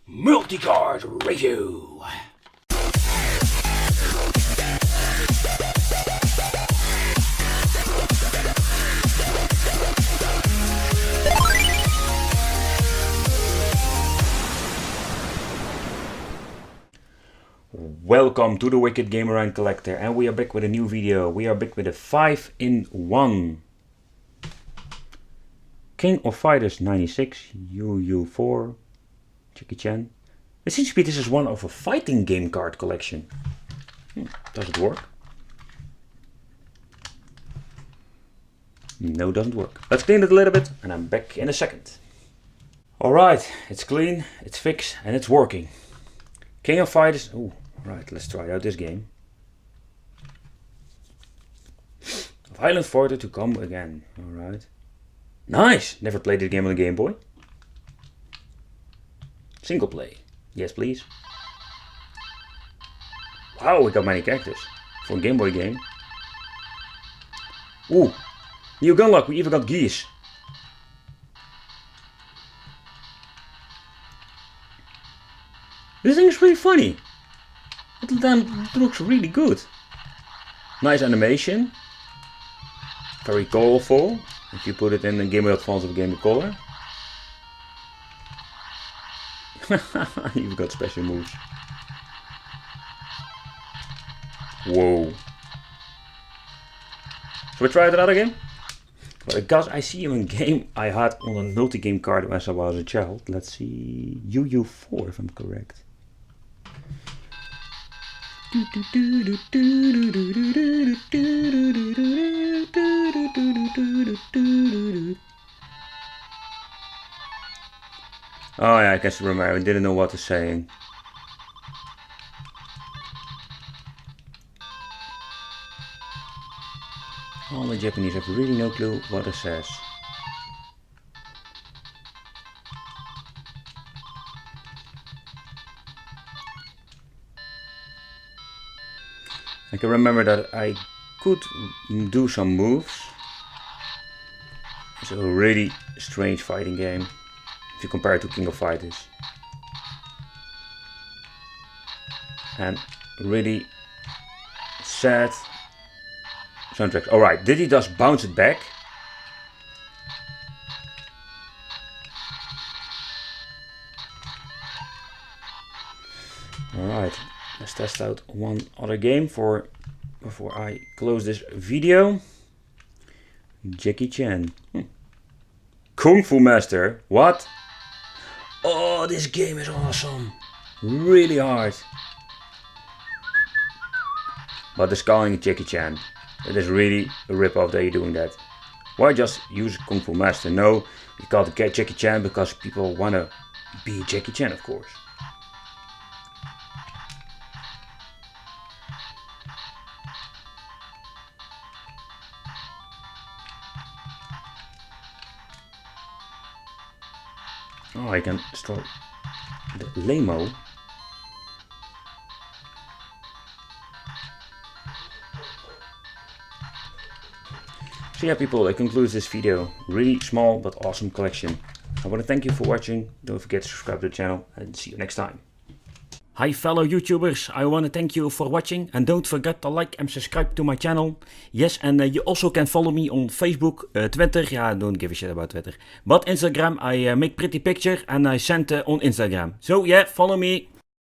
multi-card review. Welcome to the Wicked Gamer and Collector, and we are back with a new video. We are back with a 5-in-1 King of Fighters 96 UU4 Jackie Chan. It seems to be this is one of a fighting game card collection. Does it work? No, it doesn't work. Let's clean it a little bit and I'm back in a second. Alright, it's clean, it's fixed and it's working. King of Fighters. Oh, right, let's try out this game. Violent Fighter to come again. Alright. Nice! Never played this game on the Game Boy. Single play. Yes, please. Wow, we got many characters for a Game Boy game. Ooh, new gun lock. We even got geese. This thing is really funny. It looks really good. Nice animation. Very colorful. If you put it in the Game Boy Advance or Game Boy Color. You've got special moves. Whoa. Shall we try it another game? Well, because I see you in game I had on a multi-game card when I was a child. Let's see. UU4 if I'm correct. Oh yeah, I can still remember. I didn't know what to say. All the Japanese have really no clue what it says. I can remember that I could do some moves. It's a really strange fighting game if you compare it to King of Fighters. And really sad soundtracks. Alright, did he just bounce it back? Alright, let's test out one other game before I close this video. Jackie Chan. Kung Fu Master. What? Oh, this game is awesome. Really hard. But the calling Jackie Chan. It is really a rip-off that you're doing that. Why just use Kung Fu Master? No, you call it Jackie Chan because people want to be Jackie Chan, of course. Oh, I can start the lamo. So yeah people, that concludes this video. Really small but awesome collection. I want to thank you for watching. Don't forget to subscribe to the channel and see you next time. Hi fellow YouTubers, I want to thank you for watching and don't forget to like and subscribe to my channel. Yes, and you also can follow me on Facebook, Twitter, yeah, don't give a shit about Twitter. But Instagram, I make pretty picture and I send on Instagram. So yeah, follow me.